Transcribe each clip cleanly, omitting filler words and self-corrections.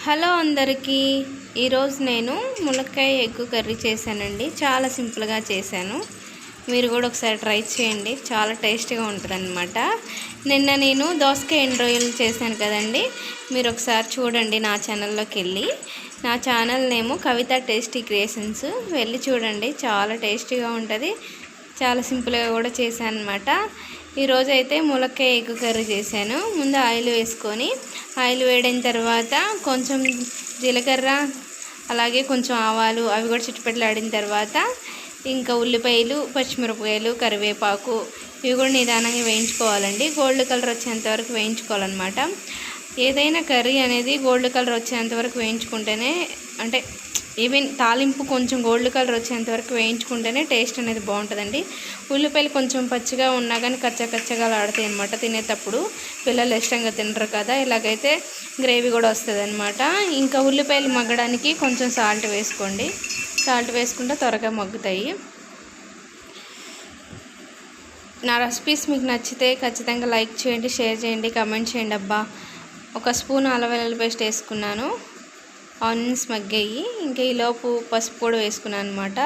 Hello అందరికీ ఈరోజు నేను ములక్కాయ ఎగ్ కర్రీ చేశానండి. చాలా సింపుల్గా చేశాను. మీరు కూడా ఒకసారి ట్రై చేయండి. చాలా టేస్టీగా ఉంటుందన్నమాట. నిన్న నేను దోసకాయ ఎండు రొయ్యలు చేశాను కదండి. మీరు ఒకసారి చూడండి నా ఛానల్లోకి వెళ్ళి. నా ఛానల్ నేము కవిత టేస్టీ క్రియేషన్స్. వెళ్ళి చూడండి, చాలా టేస్టీగా ఉంటుంది. చాలా సింపుల్గా కూడా చేశాను అనమాట. ఈరోజు అయితే ములక్కాయ ఎగ్ కర్రీ చేశాను. ముందు ఆయిల్ వేసుకొని, ఆయిల్ వేడిన తర్వాత కొంచెం జీలకర్ర, అలాగే కొంచెం ఆవాలు, అవి కూడా చిట్టుపెట్టలాడిన తర్వాత ఇంకా ఉల్లిపాయలు, పచ్చిమిరపకాయలు, కరివేపాకు ఇవి కూడా నిదానంగా వేయించుకోవాలండి. గోల్డ్ కలర్ వచ్చేంత వరకు వేయించుకోవాలన్నమాట. ఏదైనా కర్రీ అనేది గోల్డ్ కలర్ వచ్చేంత వరకు వేయించుకుంటేనే, అంటే ఈవెన్ తాలింపు కొంచెం గోల్డ్ కలర్ వచ్చేంత వరకు వేయించుకుంటేనే టేస్ట్ అనేది బాగుంటుందండి. ఉల్లిపాయలు కొంచెం పచ్చిగా ఉన్నా కానీ కచ్చగా ఆడతాయి అనమాట. తినేటప్పుడు పిల్లలు ఇష్టంగా తినరు కదా, ఇలాగైతే గ్రేవీ కూడా వస్తుంది అనమాట. ఇంకా ఉల్లిపాయలు మగ్గడానికి కొంచెం సాల్ట్ వేసుకోండి. సాల్ట్ వేసుకుంటే త్వరగా మగ్గుతాయి. నా రెసిపీస్ మీకు నచ్చితే ఖచ్చితంగా లైక్ చేయండి, షేర్ చేయండి, కామెంట్ చేయండి. అబ్బా, ఒక స్పూన్ అల్లం వెల్లుల్లి పేస్ట్ వేసుకున్నాను. ఆనియన్స్ మగ్గాయి. ఇంకా ఈలోపు పసుపు కూడా వేసుకున్నాను అనమాట.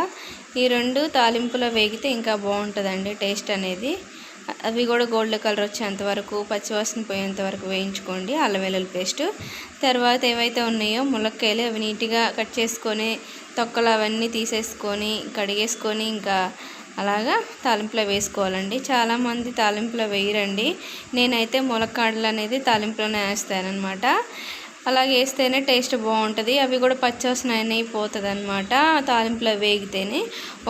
ఈ రెండు తాలింపులో వేగితే ఇంకా బాగుంటుందండి టేస్ట్ అనేది. అవి కూడా గోల్డ్ కలర్ వచ్చేంత వరకు, పచ్చివాసన పోయేంత వరకు వేయించుకోండి. అల్లం వెల్లుల్లి పేస్ట్ తర్వాత ఏవైతే ఉన్నాయో ములక్కాయలు, అవి నీట్గా కట్ చేసుకొని తొక్కలు అవన్నీ తీసేసుకొని కడిగేసుకొని ఇంకా అలాగా తాలింపులో వేసుకోవాలండి. చాలామంది తాలింపులో వేయరండి. నేనైతే ములక్కాడలు అనేది తాలింపులోనే వేస్తానమాట. అలాగే వేస్తేనే టేస్ట్ బాగుంటుంది. అవి కూడా పచ్చివాసన అనేది పోతుంది అనమాట. తాలింపులో వేగితేనే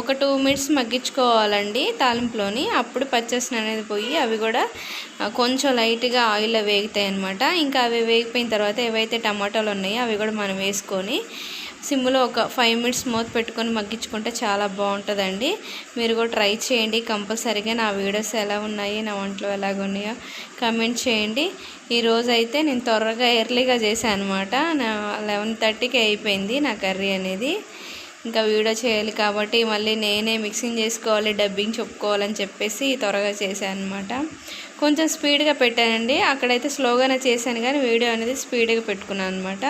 ఒక 2 మినిట్స్ మగ్గించుకోవాలండి తాలింపులోని. అప్పుడు పచ్చివాసన అనేది పోయి అవి కూడా కొంచెం లైట్గా ఆయిల్లో వేగుతాయి అనమాట. ఇంకా అవి వేగిపోయిన తర్వాత ఏవైతే టమాటాలు ఉన్నాయో అవి కూడా మనం వేసుకొని సిమ్లో ఒక 5 మినిట్స్ మూత పెట్టుకొని మగ్గించుకుంటే చాలా బాగుంటుందండి. మీరు కూడా ట్రై చేయండి కంపల్సరీగా. నా వీడియోస్ ఎలా ఉన్నాయి, నా వంటలు ఎలాగ ఉన్నాయో కామెంట్ చేయండి. ఈరోజు అయితే నేను త్వరగా ఎర్లీగా చేశాను అనమాట. నా 11:30కి అయిపోయింది నా కర్రీ అనేది. ఇంకా వీడియో చేయాలి కాబట్టి మళ్ళీ నేనే మిక్సింగ్ చేసుకోవాలి, డబ్బింగ్ చెప్పుకోవాలని చెప్పేసి త్వరగా చేశాను అనమాట. కొంచెం స్పీడ్గా పెట్టానండి. అక్కడైతే స్లోగానే చేశాను కానీ వీడియో అనేది స్పీడ్గా పెట్టుకున్నాను అనమాట.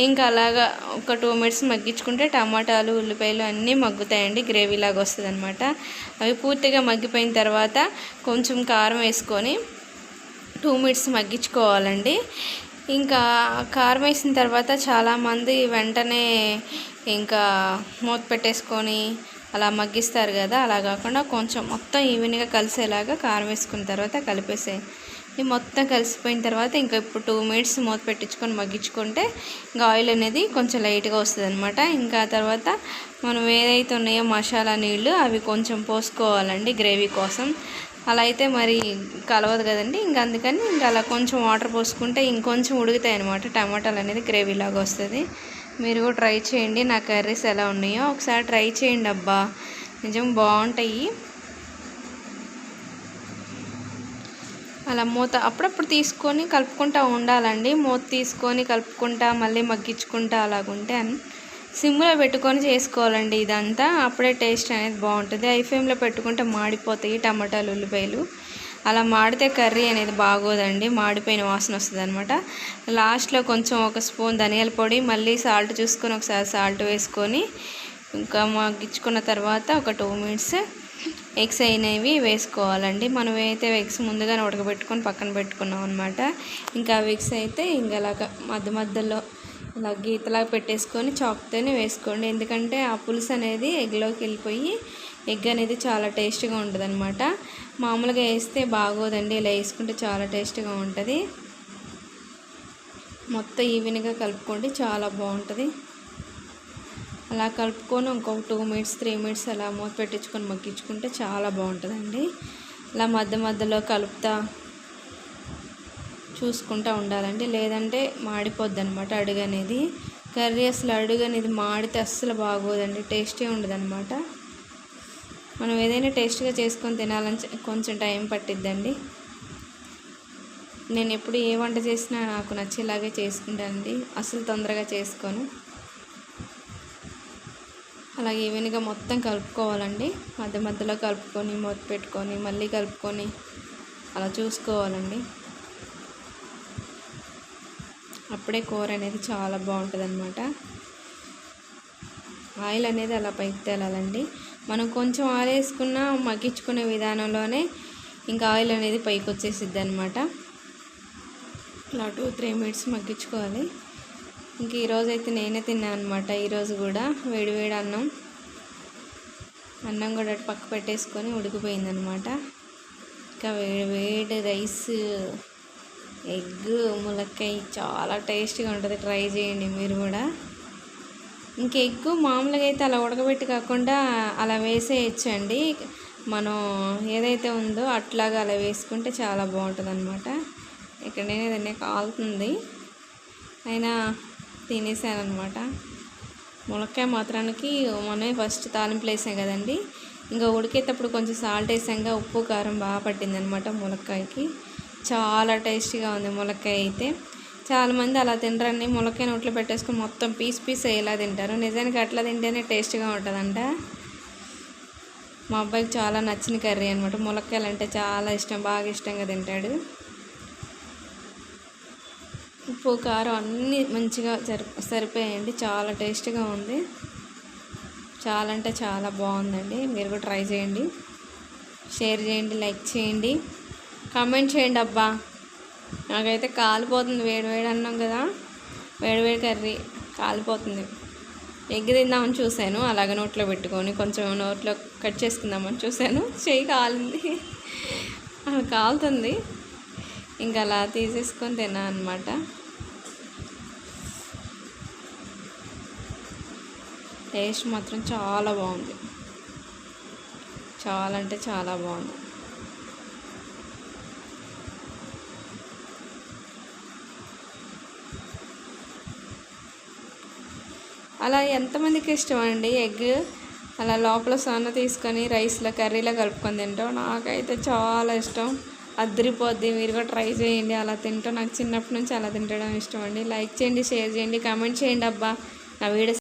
ఇంకా అలాగా ఒక 2 మినిట్స్ మగ్గించుకుంటే టమాటాలు, ఉల్లిపాయలు అన్నీ మగ్గుతాయండి. గ్రేవీ లాగా వస్తుంది అనమాట. అవి పూర్తిగా మగ్గిపోయిన తర్వాత కొంచెం కారం వేసుకొని 2 మినిట్స్ మగ్గించుకోవాలండి. ఇంకా కారం వేసిన తర్వాత చాలామంది వెంటనే ఇంకా మూత పెట్టేసుకొని అలా మగ్గిస్తారు కదా, అలా కాకుండా కొంచెం మొత్తం ఈవెన్గా కలిసేలాగా కారం వేసుకున్న తర్వాత కలిపేసేది. మొత్తం కలిసిపోయిన తర్వాత ఇంకా ఇప్పుడు 2 మినిట్స్ మూత పెట్టించుకొని మగ్గించుకుంటే ఇంకా ఆయిల్ అనేది కొంచెం లైట్గా వస్తుంది అనమాట. ఇంకా తర్వాత మనం ఏదైతే ఉన్నాయో మసాలా నీళ్ళు అవి కొంచెం పోసుకోవాలండి గ్రేవీ కోసం. అలా అయితే మరి కలవదు కదండి. ఇంకా అందుకని ఇంకా అలా కొంచెం వాటర్ పోసుకుంటే ఇంకొంచెం ఉడుకుతాయి అనమాట. టమాటాలు అనేది గ్రేవీ లాగా వస్తుంది. మీరు కూడా ట్రై చేయండి. నా కర్రీస్ ఎలా ఉన్నాయో ఒకసారి ట్రై చేయండి. అబ్బా, నిజం బాగుంటాయి. అలా మూత అప్పుడప్పుడు తీసుకొని కలుపుకుంటూ ఉండాలండి. మూత తీసుకొని కలుపుకుంటా మళ్ళీ మగ్గించుకుంటా అలాగుంటే సిమ్లో పెట్టుకొని చేసుకోవాలండి ఇదంతా. అప్పుడే టేస్ట్ అనేది బాగుంటుంది. హై ఫ్లేమ్లో పెట్టుకుంటే మాడిపోతాయి టమాటాలు, ఉల్లిపాయలు. అలా మాడితే కర్రీ అనేది బాగోదండి, మాడిపోయిన వాసన వస్తుంది అనమాట. లాస్ట్లో కొంచెం ఒక స్పూన్ ధనియాల పొడి, మళ్ళీ సాల్ట్ చూసుకొని ఒకసారి సాల్ట్ వేసుకొని ఇంకా మగ్గించుకున్న తర్వాత ఒక 2 మినిట్స్ ఎగ్స్ అయినవి వేసుకోవాలండి. మనం అయితే ఎగ్స్ ముందుగానే ఉడకబెట్టుకొని పక్కన పెట్టుకున్నాం అనమాట. ఇంకా ఎగ్స్ అయితే ఇంకా అలాగా మధ్యలో ఇలా గీతలాగా పెట్టేసుకొని చాకుతోనే వేసుకోండి. ఎందుకంటే ఆ పులుసు అనేది ఎగ్లోకి వెళ్ళిపోయి ఎగ్ అనేది చాలా టేస్ట్గా ఉంటుంది అనమాట. మామూలుగా వేస్తే బాగోదండి, ఇలా వేసుకుంటే చాలా టేస్ట్గా ఉంటుంది. మొత్తం ఈవెన్గా కలుపుకోండి, చాలా బాగుంటుంది. అలా కలుపుకొని ఇంకొక 2 మినిట్స్ 3 మినిట్స్ అలా మూత పెట్టించుకొని మగ్గించుకుంటే చాలా బాగుంటుందండి. అలా మధ్యలో కలుపుతా చూసుకుంటూ ఉండాలండి, లేదంటే మాడిపోద్ది అనమాట అడుగు అనేది. కర్రీ అసలు అడుగు అనేది మాడితే అస్సలు బాగోదండి, టేస్టీ ఉండదు అనమాట. మనం ఏదైనా టేస్ట్గా చేసుకొని తినాలని కొంచెం టైం పట్టిద్దండి. నేను ఎప్పుడు ఏ వంట చేసినా నాకు నచ్చేలాగే చేసుకుంటానండి, అసలు తొందరగా చేసుకోను. అలాగే ఈవెన్గా మొత్తం కలుపుకోవాలండి. మధ్యలో కలుపుకొని మూత పెట్టుకొని మళ్ళీ కలుపుకొని అలా చూసుకోవాలండి. అప్పుడే కూర అనేది చాలా బాగుంటుంది అన్నమాట. ఆయిల్ అనేది అలా పైకి తేలాలండి. మనం కొంచెం ఆయిల్ వేసుకున్న మగ్గించుకునే విధానంలోనే ఇంకా ఆయిల్ అనేది పైకి వచ్చేసిద్ది అనమాట. ఇలా 2-3 మినిట్స్ మగ్గించుకోవాలి. ఇంక ఈరోజు అయితే నేనే తిన్నాను అనమాట. ఈరోజు కూడా వేడివేడి అన్నం కూడా పక్క పెట్టేసుకొని ఉడికిపోయిందనమాట. ఇంకా వేడి రైస్, ఎగ్, ములక్కాయ చాలా టేస్టీగా ఉంటుంది. ట్రై చేయండి మీరు కూడా. ఇంక ఎగ్ మామూలుగా అయితే అలా ఉడకబెట్టి కాకుండా అలా వేసేయచ్చండి. మనం ఏదైతే ఉందో అట్లాగా అలా వేసుకుంటే చాలా బాగుంటుంది అనమాట. ఇక్కడ నేను దాన్ని కాలుతుంది అయినా తినేసాను అనమాట. ములక్కాయ మాత్రానికి మనం ఫస్ట్ తాలింపులు వేసాం కదండి, ఇంకా ఉడికేటప్పుడు కొంచెం సాల్ట్ వేసాక ఉప్పు కారం బాగా పట్టిందనమాట ములక్కాయకి. చాలా టేస్టీగా ఉంది ములక్కాయ అయితే. చాలామంది అలా తినరండి, ములక్కాయ నోట్లో పెట్టేసుకొని మొత్తం పీస్ అయ్యేలా తింటారు. నిజానికి అట్లా తింటేనే టేస్ట్గా ఉంటుందంట. మా అబ్బాయికి చాలా నచ్చిన కర్రీ అనమాట. ములక్కాయలు అంటే చాలా ఇష్టం, బాగా ఇష్టంగా తింటాడు. ఉప్పు కారం అన్నీ మంచిగా సరిపోయాయండి. చాలా టేస్ట్గా ఉంది. చాలా అంటే చాలా బాగుందండి. మీరు కూడా ట్రై చేయండి, షేర్ చేయండి, లైక్ చేయండి, కామెంట్ చేయండి. అబ్బా నాకైతే కాలిపోతుంది. వేడివేడి అన్నం కదా, వేడివేడి కర్రీ కాలిపోతుంది. ఎగ్ తిందామని చూశాను, అలాగ నోట్లో పెట్టుకొని కొంచెం నోట్లో కట్ చేసుకుందామని చూశాను, చెయ్యి కాలింది. అలా కాలుతుంది. ఇంకా అలా తీసేసుకొని తిన్నా అనమాట. టేస్ట్ మాత్రం చాలా బాగుంది, చాలా అంటే చాలా బాగుంది. అలా ఎంతమందికి ఇష్టం అండి ఎగ్ అలా లోపల సొన తీసుకొని రైస్లో కర్రీలో కలుపుకొని తింటాం. నాకైతే చాలా ఇష్టం, అదిరిపోద్ది. మీరు కూడా ట్రై చేయండి అలా తింటాం. నాకు చిన్నప్పటి నుంచి అలా తింటడం ఇష్టం అండి. లైక్ చేయండి, షేర్ చేయండి, కామెంట్ చేయండి. అబ్బా నా వీడియో